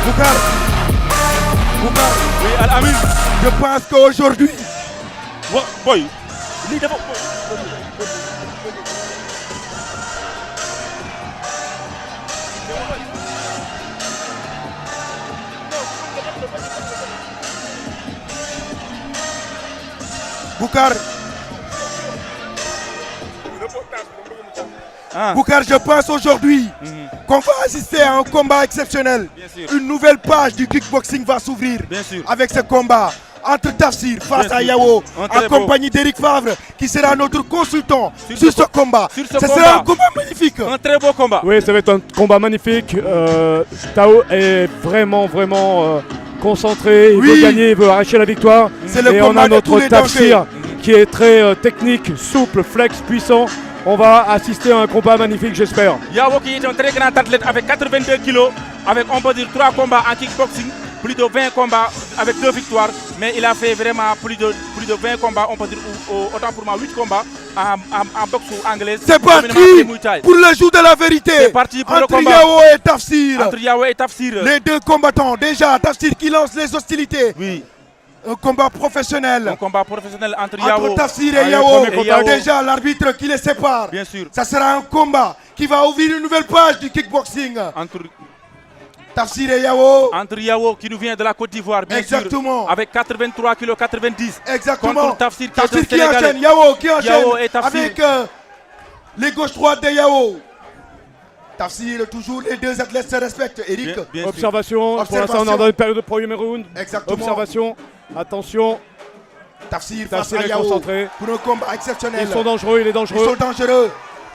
Boucar, Oui, Al-Amin. je pense qu'aujourd'hui, Boy. Lii dafa Boucar, Ah. Boucar, je pense aujourd'hui qu'on va assister à un combat exceptionnel. Bien sûr. Une nouvelle page du kickboxing va s'ouvrir Bien sûr. avec ce combat entre Tafsir face Bien à sûr. Yao, Un très en compagnie d'Éric Favre, qui sera notre consultant sur ce combat. sur ce Ce combat. sera un combat magnifique. Un très beau combat. Oui, ça va être un combat magnifique. Tao est vraiment concentré. Il Oui. veut gagner, il veut arracher la victoire. C'est le Et on combat a de tous notre les Tafsir qui est très technique, souple, flex, puissant. On va assister à un combat magnifique, j'espère. Yao qui est un très grand athlète avec 82 kilos, avec on peut dire 3 combats en kickboxing, plus de 20 combats avec 2 victoires, mais il a fait vraiment plus de 20 combats, on peut dire autant pour moi 8 combats en boxe anglaise. C'est parti dominément en Muay Thai. pour le jour de la vérité. C'est parti pour le entre combat. Yao et Tafsir. Entre Yao et Tafsir. Les deux combattants, déjà Tafsir qui lance les hostilités. Oui, Un combat professionnel un combat professionnel entre entre Yao Tafsir et Allez, Yao. premier contact. Déjà l'arbitre qui les sépare. Bien sûr. Ça sera un combat qui va ouvrir une nouvelle page du kickboxing. entre Tafsir et Yao. Yao qui nous vient de la Côte d'Ivoire, bien Exactement. sûr, avec 83 kg 90. Exactement. Contre Tafsir qui est un Tafsir qui Sénégalais. enchaîne. Yao qui enchaîne Yao et Tafsir. avec les gauches-droites de Yao. Tafsir, toujours les deux athlètes se respectent. Eric. Bien sûr. Observation. Pour l'instant, on est Observation. dans une période de premier round. Exactement. Observation. Attention. Tafsir face Tafsir à est Yao concentré. pour un combat exceptionnel. Ils sont dangereux, il est Ils dangereux. sont dangereux.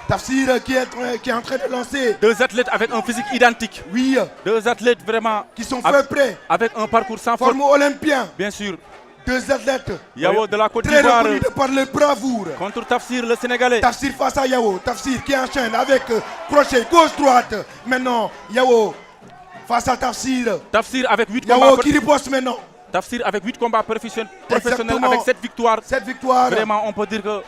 Tafsir qui est en train de lancer. Deux athlètes avec un physique identique. Oui, Deux athlètes vraiment qui sont avec, faits prêts. avec un parcours sans faute, Forme olympien. bien sûr. Deux athlètes Yao de la Côte très d'Ivoire reconnus de par leur bravoure. contre Tafsir, le Sénégalais. Tafsir face à Yao. Tafsir qui enchaîne avec crochet gauche-droite. Maintenant, Yao face à Tafsir. Tafsir avec 8 Yao combats. qui riposte maintenant. Tafsir avec 8 combats professionnels Exactement. avec 7 victoires. Cette victoire. Vraiment, on peut dire que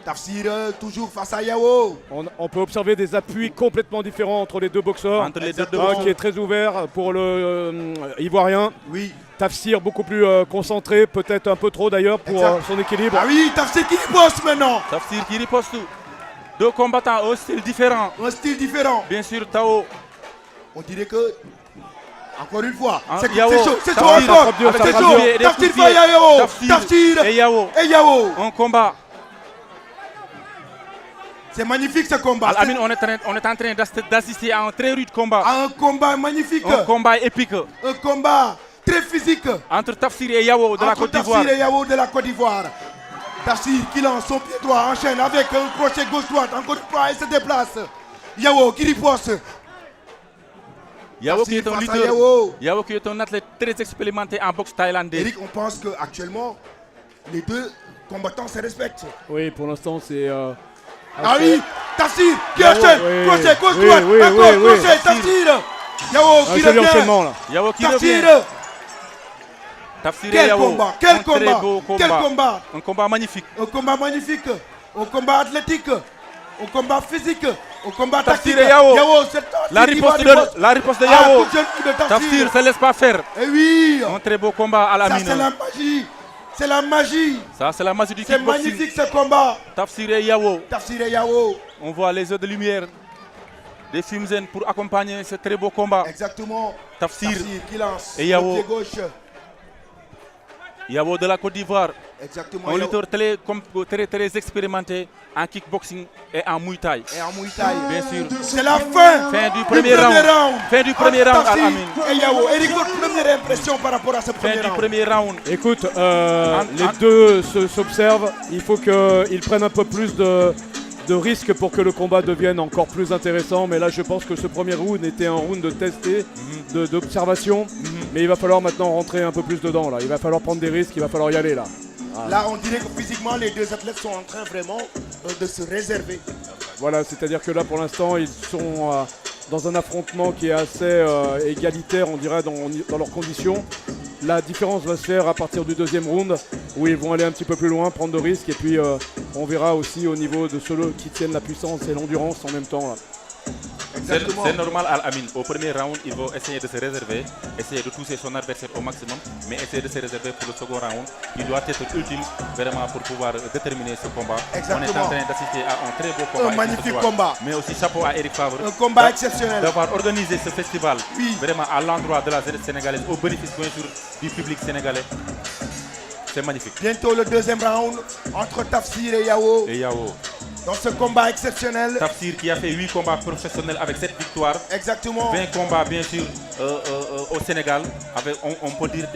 Tafsir toujours face à Yao. On peut observer des appuis complètement différents entre les deux boxeurs. entre les deux Exactement. Un qui est très ouvert pour le Ivoirien. Oui. Tafsir beaucoup plus concentré, peut-être un peu trop d'ailleurs pour Exact. son équilibre. Ah oui, Tafsir qui riposte maintenant. Tafsir qui riposte. Deux combattants au style différent. Un style différent. Bien sûr, Tao. On dirait que, encore une fois, Hein, c'est Yao. chaud, c'est chaud Tafsir, encore. frappe dur, C'est ça chaud. frappe dur. Tafsir Des coups de face à pied. Yao. Tafsir Tafsir et Yao. et Yao. Un combat. C'est magnifique ce combat. Al-Amin, on est en train d'assister à un très rude combat. À un combat magnifique. Un combat épique Un combat très physique. entre Tafsir et Yao de la Entre Côte d'Ivoire. Tafsir et Yao de la Côte d'Ivoire. Tafsir qui lance son pied droit, enchaîne avec un crochet gauche-droite. Encore une fois, il se déplace. Yao qui riposte. Yao qui est un face à lutteur. Yao. Yao qui est un athlète très expérimenté en boxe thaïlandais. Eric, on pense qu'actuellement, les deux combattants se respectent. Oui, pour l'instant, c'est. Ah oui, Tafsir qui Yao, enchaîne, oui. crochet gauche Oui, droite, oui, encore oui, oui. crochet, Tafsir. Yao Un qui joli revient. enchaînement là. Yao qui Tafsir. revient. Tafsir et Quel Yao. combat, quel Un très combat, beau quel combat. Un combat magnifique. Un combat magnifique, un combat athlétique, un combat physique, un combat Tafsir tactique. et Yao. C'est La Tafsir qui va riposte de Ah, Yao. coup de genou de Tafsir Tafsir. ne se laisse pas faire. Eh oui, Un très beau combat à la ça mine. c'est la magie. C'est la magie. Ça, c'est la magie du C'est kickboxing. magnifique ce combat. Tafsir et Yao. Tafsir et Yao. On voit les yeux de lumière des Fimzen pour accompagner ce très beau combat. Exactement. Tafsir qui lance et Yao. le pied gauche. Yao de la Côte d'Ivoire. Exactement. Un Yao. lutteur très expérimenté en kickboxing et en Muay Thai. Et en Muay Thai. Bien sûr. C'est la fin. Fin du premier round. Fin du premier Entre round, Tafsir Al-Amin. et Yao. Eric, votre première impression par rapport à ce Fin premier du round. premier round. Écoute, les deux s'observent. Il faut qu'ils prennent un peu plus de risques pour que le combat devienne encore plus intéressant. Mais là, je pense que ce premier round était un round de testé, d'observation. Mais il va falloir maintenant rentrer un peu plus dedans. Là. Il va falloir prendre des risques, il va falloir y aller là. Là, on dirait que physiquement, les deux athlètes sont en train vraiment de se réserver. Voilà, c'est-à-dire que là, pour l'instant, ils sont dans un affrontement qui est assez égalitaire, on dirait, dans leurs conditions. La différence va se faire à partir du deuxième round, où ils vont aller un petit peu plus loin, prendre de risques. Et puis, on verra aussi au niveau de ceux qui tiennent la puissance et l'endurance en même temps. Là. Exactement. C'est normal, Al-Amin. Au premier round, il va essayer de se réserver, essayer de toucher son adversaire au maximum, mais essayer de se réserver pour le second round. Il doit être ultime vraiment pour pouvoir déterminer ce combat. Exactement. On est en train d'assister à un très beau combat. Un magnifique combat. Mais aussi chapeau à Eric Favre. Un combat exceptionnel. D'avoir organisé ce festival Oui. vraiment à l'endroit de la jeunesse sénégalaise, au bénéfice bien sûr du public sénégalais. C'est magnifique. Bientôt le deuxième round entre Tafsir et Yao. Et Yao. Dans ce combat exceptionnel. Tafsir qui a fait 8 combats professionnels avec 7 victoires. Exactement. 20 combats bien sûr au Sénégal, avec, on peut dire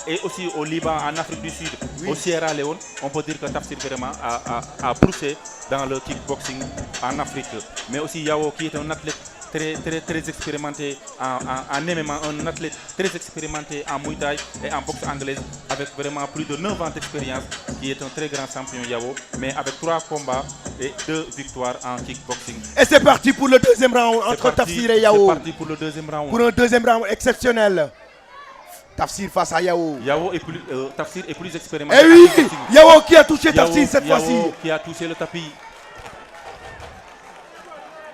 et aussi au Liban, en Afrique du Sud, au Sierra Leone. On peut dire que Tafsir vraiment a poussé dans le kickboxing en Afrique. Mais aussi Yao qui est un athlète très expérimenté en MMA, un athlète très expérimenté en Muay Thai et en boxe anglaise, avec vraiment plus de 9 ans d'expérience, qui est un très grand champion Yao, mais avec 3 combats et 2 victoires en kickboxing. Et c'est parti pour le deuxième round entre Tafsir et Yao. C'est parti pour le deuxième round. Pour un deuxième round exceptionnel. Tafsir face à Yao. Tafsir est plus expérimenté. Et oui, Yao qui a touché Tafsir cette fois-ci. Yao qui a touché le tapis.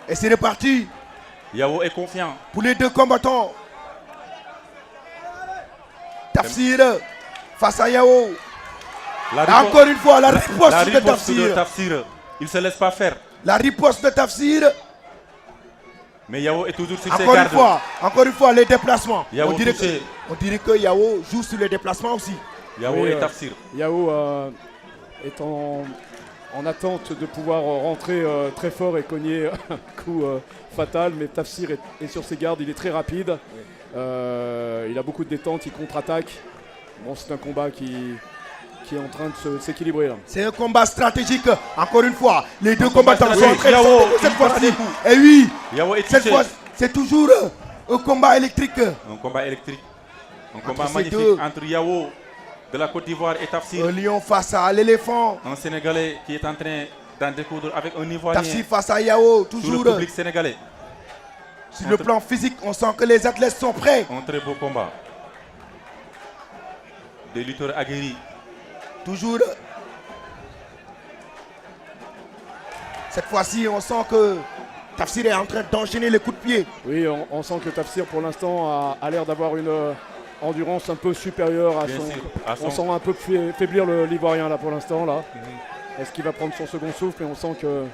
Et c'est reparti. Yao est confiant. Pour les deux combattants. Tafsir face à Yao. Encore une fois, la riposte de Tafsir. Il ne se laisse pas faire. La riposte de Tafsir. Mais Yao est toujours sur ses gardes. Encore une fois, les déplacements. On dirait que Yao joue sur les déplacements aussi. Yao et Tafsir. Yao est en attente de pouvoir rentrer très fort et cogner un coup fatal, mais Tafsir est sur ses gardes, il est très rapide. Il a beaucoup de détente, il contre-attaque. Bon, c'est un combat qui est en train de s'équilibrer là. C'est un combat stratégique, encore une fois. Les deux combattants sont en train de cette fois-ci. Et oui, cette fois, c'est toujours un combat électrique. Un combat électrique. Un combat magnifique entre Yao de la Côte d'Ivoire et Tafsir. Un lion face à l'éléphant. Un Sénégalais qui est en train d'en découdre avec un Ivoirien. Tafsir face à Yao, toujours. Sur le public sénégalais. Sur le plan physique, on sent que les athlètes sont prêts. Un très beau combat. Des lutteurs aguerris. Toujours. Cette fois-ci, on sent que Tafsir est en train d'enchaîner les coups de pied. Oui, on sent que Tafsir, pour l'instant, a l'air d'avoir une endurance un peu supérieure à son... On sent un peu faiblir l'Ivoirien, là, pour l'instant, là. Est-ce qu'il va prendre son second souffle? Mais on sent que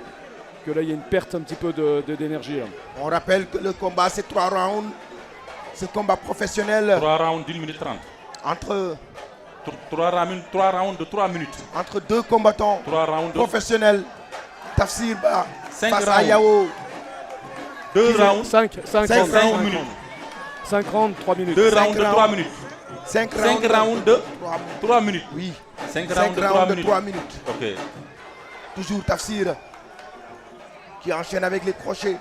là, il y a une perte un petit peu d'énergie. On rappelle que le combat, c'est 3 rounds. C'est combat professionnel. 3 rounds d'1 minute 30. Entre... 3 rounds de 3 minutes. Entre deux combattants 3 rounds professionnels. Tafsir face à rounds. Yao. 2 rounds. 5 minutes. 5 rounds, 3 minutes. 2 rounds de 3 minutes. 5 rounds de 3 minutes. Oui. 5 rounds de 3 minutes. Ok. Toujours Tafsir qui enchaîne avec les crochets.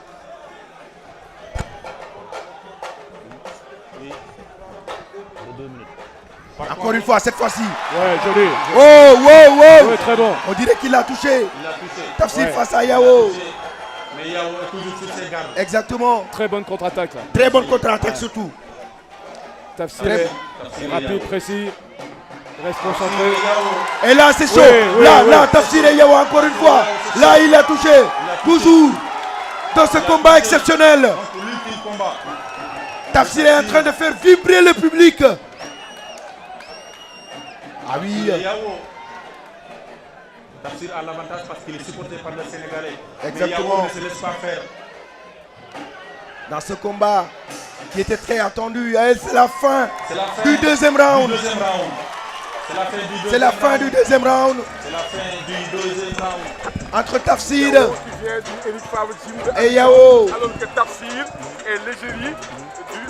Encore une fois, cette fois-ci. Ouais, joli. Oh. Ouais, très bon. On dirait qu'il a touché. Tafsir face à Yao. Mais Yao est toujours sur ses gardes. Exactement. Très bonne contre-attaque. Très bonne contre-attaque surtout. Tafsir est rapide, précis. Reste concentré. Et là, c'est chaud. Là, Tafsir et Yao encore une fois. Là, il a touché. Toujours dans ce combat exceptionnel. Tafsir est en train de faire vibrer le public. Ah oui. Tafsir a l'avantage parce qu'il est supporté par le Sénégalais. Exactement. Mais Yao ne se laisse pas faire. Dans ce combat qui était très attendu, c'est la fin du deuxième round. C'est la fin du deuxième round. Entre Tafsir et Yao. Alors que Tafsir est l'égérie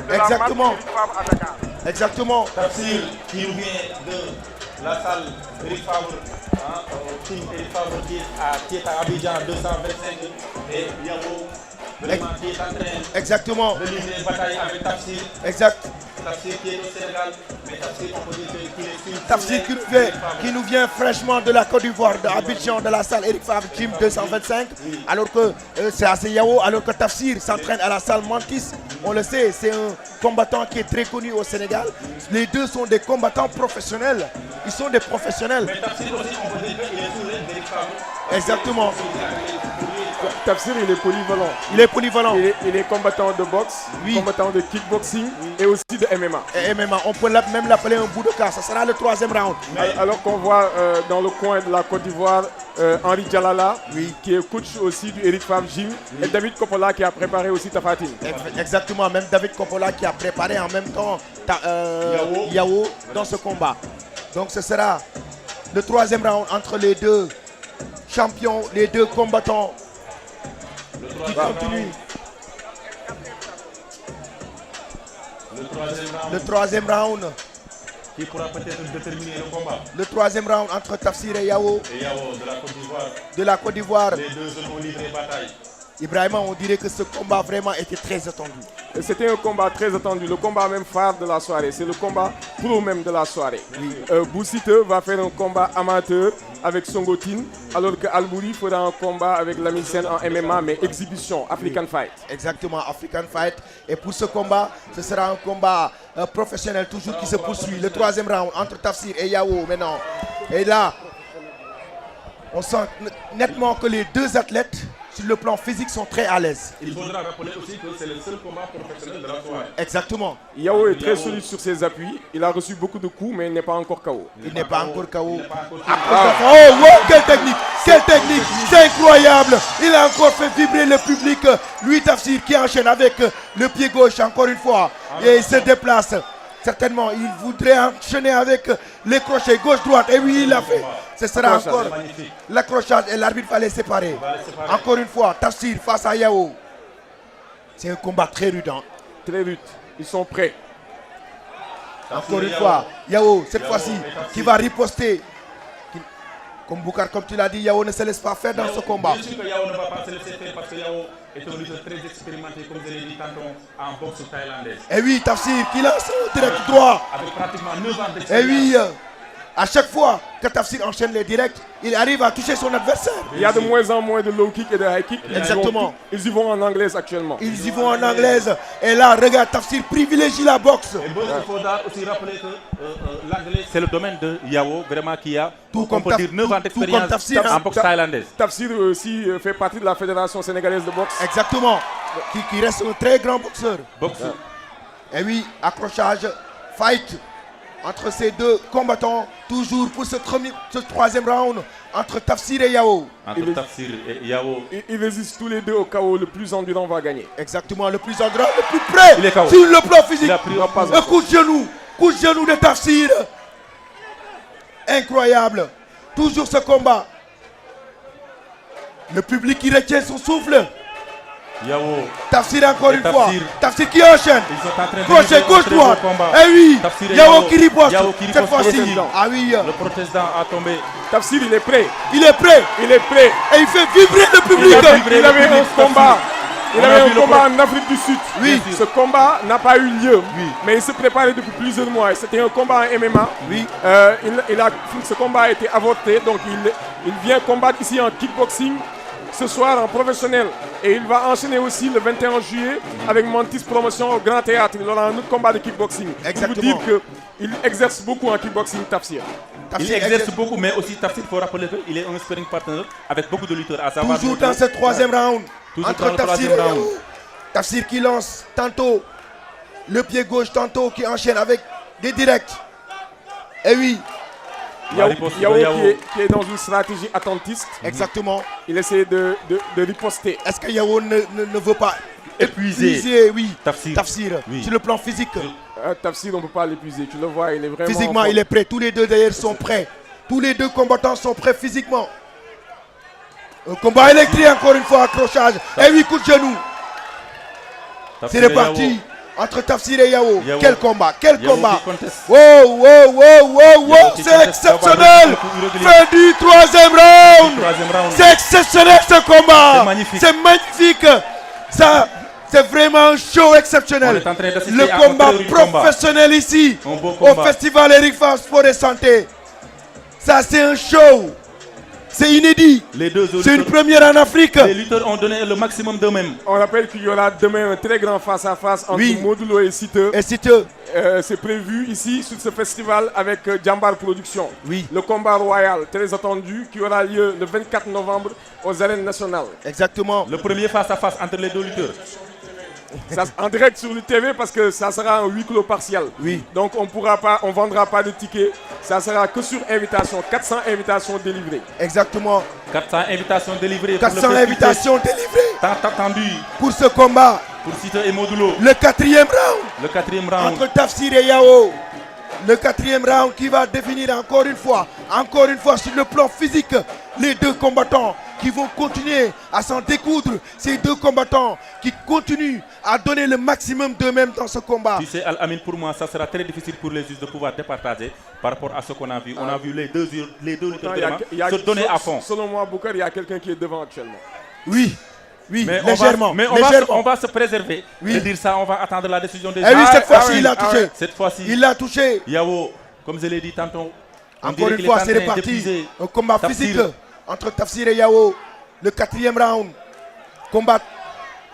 de Exactement. la marque Eric Favre à Dakar. Exactement. Tafsir qui nous vient de la salle Eric Favre, team Eric Favre qui est à Abidjan 225 et Yao vraiment qui est en train Exactement. de livrer une bataille avec Tafsir. Exact. Tafsir qui est au Sénégal, mais Tafsir on peut dire qu'il est Tafsir qui nous vient fraîchement de la Côte d'Ivoire, de Abidjan, de la salle Eric Favre Gym 225, alors que c'est assez Yao, alors que Tafsir s'entraîne à la salle Mantis. On le sait, c'est un combattant qui est très connu au Sénégal. Les deux sont des combattants professionnels. Ils sont des professionnels. Mais Tafsir aussi, on peut dire qu'il est sous l'aide d'Eric Favre. Exactement. Tafsir, il est polyvalent. Il est polyvalent. Il est combattant de boxe, Oui. combattant de kickboxing et aussi de MMA. Et MMA, on peut même l'appeler un bout de cas. Ça sera le 3e round. Alors qu'on voit dans le coin de la Côte d'Ivoire Henri Djalala, qui est coach aussi du Eric Favre Gym, et David Coppola qui a préparé aussi Tafatine. Exactement, même David Coppola qui a préparé en même temps Yao dans ce combat. Donc ce sera le 3e round entre les deux champions, les deux combattants. Qui continue. Le 3e round. Qui pourra peut-être déterminer le combat. Le 3e round entre Tafsir et Yao. Et Yao de la Côte d'Ivoire. De la Côte d'Ivoire. Les deux jeunes ont livré bataille. Ibrahima, on dirait que ce combat vraiment était très attendu. C'était un combat très attendu, le combat même phare de la soirée. C'est le combat pro même de la soirée. Boussite va faire un combat amateur avec Songotine, alors que Albouri fera un combat avec Lamine Sène en MMA, mais exhibition, African Fight. Exactement, African Fight. Et pour ce combat, ce sera un combat professionnel toujours qui se poursuit. Le 3e round entre Tafsir et Yao maintenant. Et là, on sent nettement que les deux athlètes, sur le plan physique, sont très à l'aise. Il faudra rappeler aussi que c'est le seul combat professionnel de la soirée. Exactement. Yao est très solide sur ses appuis. Il a reçu beaucoup de coups, mais il n'est pas encore KO. Il n'est pas encore KO. Oh, wow, quelle technique! Quelle technique! C'est incroyable! Il a encore fait vibrer le public. Lui, Tafsir, qui enchaîne avec le pied gauche encore une fois. Et il se déplace. Certainement, il voudrait enchaîner avec les crochets gauche-droite. Et oui, il l'a fait. Ce sera encore l'accrochage et l'arbitre va les séparer. Encore une fois, Tafsir face à Yao. C'est un combat très rude. Très rude. Ils sont prêts. Encore une fois, Yao, cette fois-ci, qui va riposter. Comme Boukar, comme tu l'as dit, Yao ne se laisse pas faire dans ce combat. Bien sûr que Yao ne va pas se laisser faire parce que Yao est un lutteur très expérimenté, comme je l'ai dit tantôt, en boxe thaïlandaise. Et oui, Tafsir qui lance un direct droit. Avec pratiquement 9 ans Et d'expérience. oui, à chaque fois que Tafsir enchaîne les directs, il arrive à toucher son adversaire. Il y a de moins en moins de low kick et de high kick. Exactement. Ils y vont en anglaise actuellement. Ils y vont en anglaise. Et là, regarde, Tafsir privilégie la boxe. Et bon, il faudra aussi rappeler que l'anglais, c'est le domaine de Yao, vraiment qui a, Tout on comme peut dire, 9 ans d'expérience Tafsir, en boxe thaïlandaise. Tafsir aussi fait partie de la Fédération sénégalaise de boxe. Exactement. Qui reste un très grand boxeur. Boxe. Et oui, accrochage, fight entre ces deux combattants, toujours pour ce 3e round entre Tafsir et Yao. Entre Tafsir et Yao. Ils résistent tous les deux au KO. Le plus endurant va gagner. Exactement, le plus endurant, le plus près Il est KO. sur le plan physique. Il a pris Un coup de genou de Tafsir. Incroyable. Toujours ce combat. Le public qui retient son souffle. Yao. Tafsir encore Et une fois. Tafsir. Tafsir qui enchaîne. Ils sont en train de Crochet livrer un gauche très droite. beau combat. Eh oui. Tafsir et Yao qui riposte. Yao qui Cette riposte. fois-ci. Président. Ah oui. Le protestant a tombé. Tafsir, il est prêt. Il est prêt. Il est prêt. Et il fait vibrer le public. Il avait un combat. Il On a avait vu un le combat en Afrique du Sud. Oui. Ce combat n'a pas eu lieu. Oui. Mais il se préparait depuis plusieurs mois. C'était un combat en MMA. Oui. Ce combat a été avorté. Donc il vient combattre ici en kickboxing ce soir en professionnel. Et il va enchaîner aussi le 21 juillet avec Mantis Promotion au Grand Théâtre. Il aura un autre combat de kickboxing. Exactement. Pour vous dire qu'il exerce beaucoup en kickboxing, Tafsir. Il exerce beaucoup, mais aussi Tafsir, il faut rappeler qu'il est un sparring partner avec beaucoup de lutteurs. À savoir Toujours dans ce 3e round. Toujours Entre dans le Tafsir et 3e round. Yao. Tafsir qui lance tantôt le pied gauche, tantôt qui enchaîne avec des directs. Et oui, La Yao, riposte de Yao Yao. qui est dans une stratégie attentiste. exactement. Il essaie de riposter. Est-ce que Yao ne veut pas Épuiser oui, Tafsir. Oui. Sur le plan physique. Tafsir, on ne peut pas l'épuiser. Tu le vois, il est vraiment. Physiquement, en forme. il est prêt. Tous les deux d'ailleurs sont prêts. Tous les deux combattants sont prêts physiquement. Un combat électrique encore une fois, accrochage. Et oui, coup de genou. Tafsir C'est et reparti. Yao. Entre Tafsir et Yao. Yao. Quel combat, quel Yao combat. qui conteste. Wow, wow, wow, wow, wow. qui C'est conteste. exceptionnel. Irrégulier. Fin du 3e round. 3e round. C'est exceptionnel ce combat. C'est magnifique. C'est magnifique. Ça, c'est vraiment un show exceptionnel. On est en train d'assister Le à un combat très rude combat. professionnel ici, Un beau au combat. Festival Eric Favre Sport et Santé. Ça, c'est un show. C'est inédit. Les deux C'est une lutteurs, première en Afrique. les lutteurs ont donné le maximum d'eux-mêmes. On rappelle qu'il y aura demain un très grand face-à-face entre Oui. Modulo et Siteu. Et Siteu. C'est prévu ici sur ce festival avec Jambar Production. Oui. Le combat royal très attendu qui aura lieu le 24 novembre aux arènes nationales. Exactement. Le premier face-à-face entre les deux lutteurs. Ça, en direct sur le TV parce que ça sera un huis clos partiel. Oui. Donc on vendra pas de tickets. Ça sera que sur invitation. 400 invitations délivrées. Exactement. 400 invitations délivrées. 400 invitations délivrées Tant attendu pour ce combat. pour Siteu et Modulo. Le 4e round Le 4e round. entre Tafsir et Yao. Le 4e round qui va définir encore une fois sur le plan physique, les deux combattants qui vont continuer à s'en découdre. Ces deux combattants qui continuent à donner le maximum d'eux-mêmes dans ce combat. Tu sais, Al-Amin, pour moi, ça sera très difficile pour les juges de pouvoir départager par rapport à ce qu'on a vu. On a vu les deux lutteurs vraiment se donner à fond. Selon moi, Boucar, il y a quelqu'un qui est devant actuellement. Oui, oui, Mais légèrement. mais légèrement. on va se préserver. Oui. De dire ça, on va attendre la décision des Eh oui, juges. cette fois-ci, oui, il l'a touché. Cette fois-ci, Il l'a touché. Yao, comme je l'ai dit tantôt, on Encore dirait une qu'il fois, est en c'est train reparti. d'épuiser Un combat Tafsir. physique entre Tafsir et Yao. Le 4e round. Combat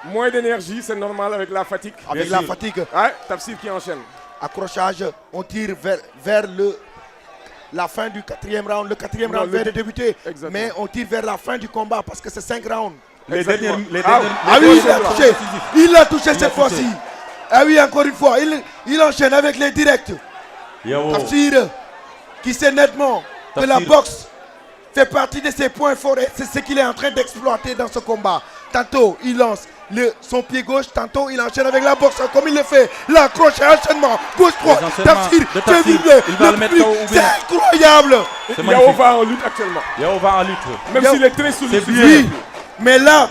Moins d'énergie, c'est normal avec la fatigue. avec Bien la sûr. fatigue. Ouais, Tafsir qui enchaîne. Accrochage. On tire vers la fin du 4e round. Le 4e Non, round le vient de débuter. Exactement. Mais on tire vers la fin du combat parce que c'est 5 rounds. Les Exactement. dernières, les Ah, dernières- Ah les oui, il dernières l'a rounds touché. décisifs. Il l'a touché Il l'a cette touché. fois-ci. Ah oui, encore une fois. Il enchaîne avec les directs. Yao, Tafsir qui sait nettement que la Tafsir. boxe fait partie de ses points forts et c'est ce qu'il est en train d'exploiter dans ce combat. Tantôt il lance son pied gauche, tantôt il enchaîne avec la boxe comme il le fait. L'accroche et enchaînement gauche-droite. Les enchaînements Tafsir, de Tafsir. fait vibrer Il va le mettre public. KO ou C'est bien- incroyable. C'est Yao magnifique. va en lutte actuellement. Yao va en lutte. Même Yao- s'il est très solide. C'est bien. Oui, mais là,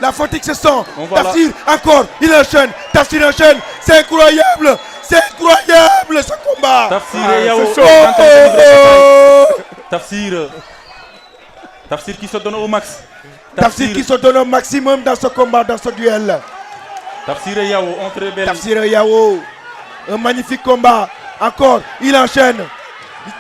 la fatigue se sent. On va Tafsir, encore, il enchaîne. Tafsir enchaîne. C'est incroyable. C'est incroyable ce combat. Tafsir et Yao. c'est chaud. en train de se livrer Oh, bataille. Tafsir qui se donne au max. Tafsir qui se donne au maximum dans ce combat, dans ce duel. Tafsir et Yao ont très belle. Tafsir et Yao, un magnifique combat. Encore, il enchaîne.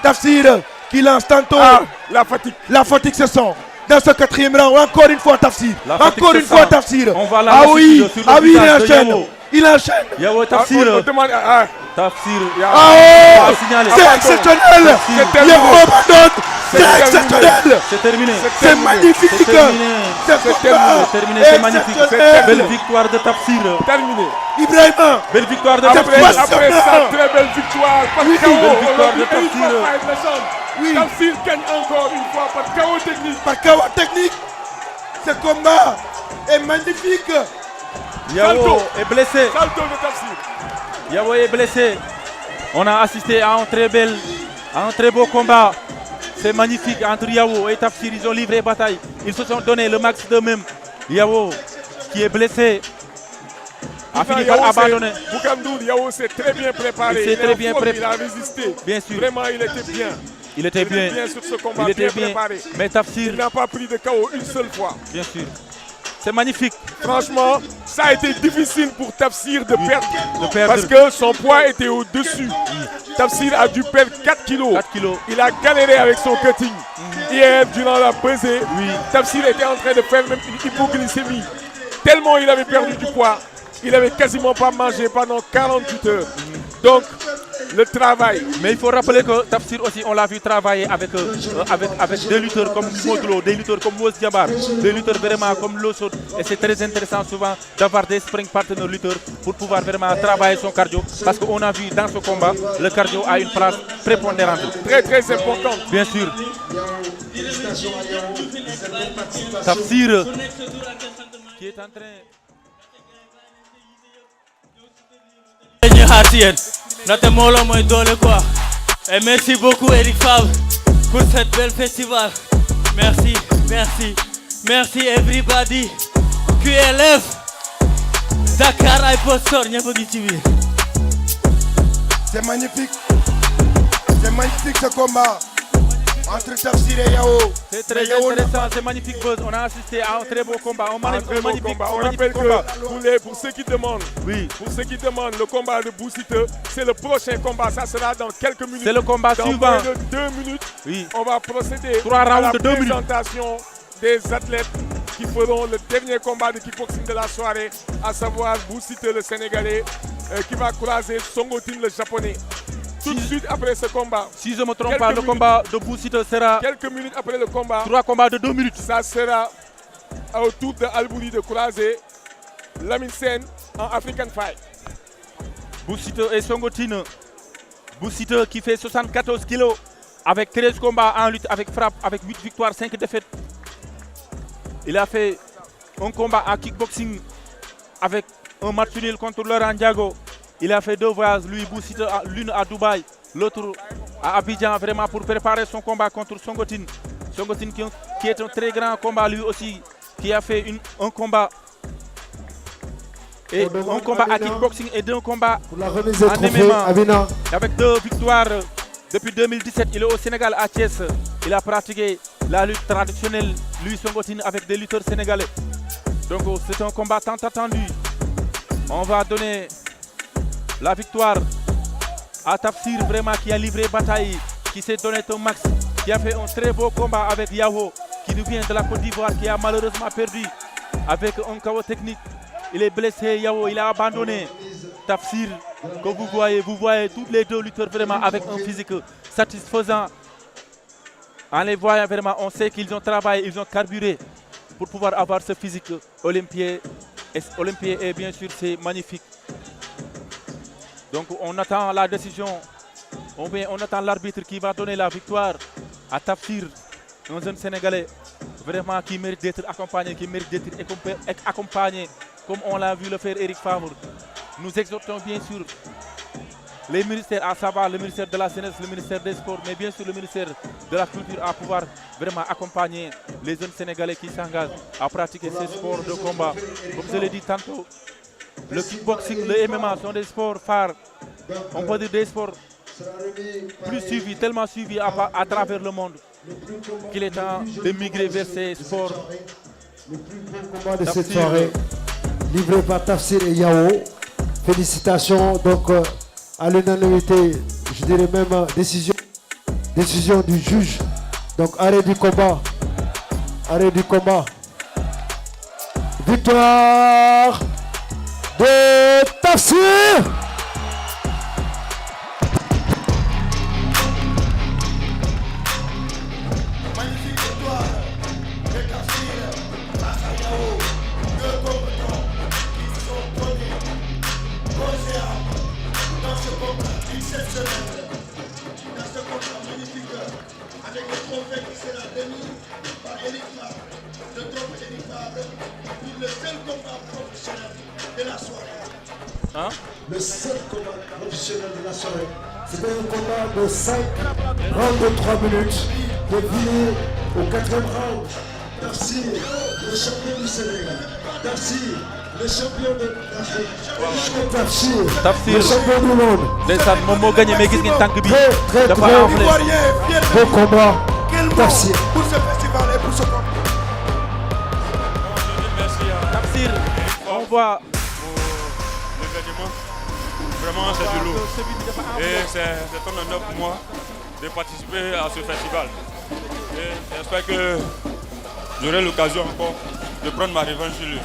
Tafsir qui lance tantôt. Ah, la fatigue. La fatigue se sent. Dans ce 4e round, encore une fois Tafsir. La fatigue Encore se une fois sent. Tafsir. On va la Ah oui, lassitude sur le ah oui, il visage de enchaîne. Yao. Il enchaîne. Yao et Ah, on Tafsir. demande. Ah, Tafsir. Yao. Ah On oh, va signaler. c'est Abandon. exceptionnel. Tafsir. terminé. Yao abandonne. C'est terminé. exceptionnel. C'est terminé. C'est magnifique. C'est terminé. Ce combat C'est terminé, c'est magnifique. exceptionnel. Belle victoire de Tafsir. Terminé. Ibrahima, Belle victoire de Après, Tafsir. après ça, très belle victoire. Par KO. belle victoire de Aujourd'hui, Tafsir. une fois Fight Legend. Oui. Tafsir gagne encore une fois par KO technique. par KO technique, ce combat est magnifique. Yao Salto. est blessé. Salto de Tafsir. Yao est blessé. On a assisté à un très beau combat. C'est magnifique entre Yao et Tafsir. Ils ont livré bataille. Ils se sont donné le max d'eux-mêmes. Yao, qui est blessé, a fini par abandonner. Boukamdour, Yao s'est très bien préparé. Il s'est très bien préparé. préparé. Il a résisté. Bien sûr. Vraiment, il était bien. Il était bien. Sur ce combat, Il était bien bien. préparé. Mais Tafsir, Il n'a pas pris de KO une seule fois. bien sûr. C'est magnifique Franchement, ça a été difficile pour Tafsir de perdre. de perdre Parce que son poids était au-dessus. Tafsir a dû perdre 4 kilos. 4 kilos. Il a galéré avec son cutting. Hier, durant la pesée, Oui. Tafsir était en train de faire même une hypoglycémie. Tellement il avait perdu du poids, il avait quasiment pas mangé pendant 48 heures. Donc, le travail. Mais il faut rappeler que Tafsir aussi, on l'a vu travailler avec des lutteurs comme Modulo, des lutteurs comme Mouss Diabar, des lutteurs vraiment comme Lossot. Et c'est très intéressant souvent d'avoir des spring partner lutteurs pour pouvoir vraiment travailler son cardio. Parce qu'on a vu dans ce combat, le cardio a une place prépondérante. Très très important. Bien sûr. Tafsir qui est en train... ñu xaar ci yéen ndaxte mbooloo mooy doole quoi et merci beaucoup Eric Favre pour cette belle festival merci everybody QLF Dakar ay postor ñëpp a ngi ci biir. C'est magnifique. C'est magnifique ce combat. entre Tafsir et Yao. C'est très intéressant, c'est magnifique buzz. On a assisté à un très beau combat. Un très beau combat. On rappelle que pour ceux qui demandent, le combat de Boussiteux, c'est le prochain combat. Ça sera dans quelques minutes. C'est le combat dans suivant. Moins de 2 minutes, on va procéder 3 à la rounds de 2 minutes. présentation des athlètes qui feront le dernier combat de kickboxing de la soirée, à savoir Boussiteux le Sénégalais qui va croiser Songotin le Japonais. Tout de suite après ce combat. Si je ne me trompe pas, le combat de Boussiteux sera... Quelques minutes après le combat. 3 combats de 2 minutes. Ça sera au tour de Albouri de croiser Lamine Sen en African Fight. Boussiteux et Songotin. Boussiteux qui fait 74 kilos avec 13 combats en lutte avec frappe, avec 8 victoires, 5 défaites. Il a fait un combat en kickboxing avec un match nul contre Laurent Ndiago. Il a fait 2 voyages, lui Boussiteux, l'une à Dubaï, l'autre à Abidjan, vraiment pour préparer son combat contre Songotin. Songotin qui est un très grand combat lui aussi, qui a fait un combat. Et un combat à kickboxing et 2 combats en MMA. Avec 2 victoires depuis 2017, il est au Sénégal à Thiès. Il a pratiqué la lutte traditionnelle, lui Songotin, avec des lutteurs sénégalais. Donc c'est un combat tant attendu. On va donner la victoire à Tafsir, vraiment qui a livré bataille, qui s'est donné un max, qui a fait un très beau combat avec Yao, qui nous vient de la Côte d'Ivoire, qui a malheureusement perdu avec un chaos technique. Il est blessé, Yao, il a abandonné. Tafsir, que vous voyez tous les 2 lutteurs vraiment avec un physique satisfaisant. En les voyant vraiment, on sait qu'ils ont travaillé, ils ont carburé pour pouvoir avoir ce physique olympien. Et bien sûr, c'est magnifique. Donc on attend la décision, on attend l'arbitre qui va donner la victoire à Tafsir, un jeune Sénégalais vraiment qui mérite d'être accompagné, qui mérite d'être accompagné comme on l'a vu le faire Eric Favre. Nous exhortons bien sûr les ministères, à savoir le ministère de la Jeunesse, le ministère des Sports, mais bien sûr le ministère de la Culture à pouvoir vraiment accompagner les jeunes Sénégalais qui s'engagent à pratiquer ces sports de combat. Comme je l'ai dit tantôt, le kickboxing, le MMA sont des sports phares, on peut dire des sports plus suivis, tellement suivis à travers le monde, qu'il est temps de migrer vers ces sports. Le plus beau combat de cette soirée, livré par Tafsir et Yao. Félicitations donc à l'unanimité, je dirais même décision du juge. Donc arrêt du combat. Victoire de Tafsir. Magnifique victoire de Tafsir face à Yao. 2 combattants qui sont donnés corps et âme dans ce combat exceptionnel. Dans ce combat magnifique avec le trophée qui sera remis par Eric Favre. Le trophée Eric Favre pour le seul combat professionnel de la soirée. Le seul combat professionnel de la soirée. C'était un combat de 5 rounds de 3 minutes. De finir au 4e round. Tafsir, le champion du Sénégal. Tafsir, le champion de l'Afrique. Tafsir, le champion du monde. Ndeysaan moom moo gagné mais gis ngeen tànk bi Très dafa enflé. beau combat. Quel mot Tafsir. pour ce festival et pour ce combat. Tafsir, on voit L'événement, vraiment c'est du lourd. Et c'est un honneur pour moi de participer à ce festival. Et j'espère que j'aurai l'occasion encore de prendre ma revanche sur lui.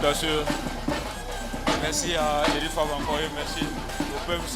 Bien sûr, merci à Eric Favre encore et merci au peuple.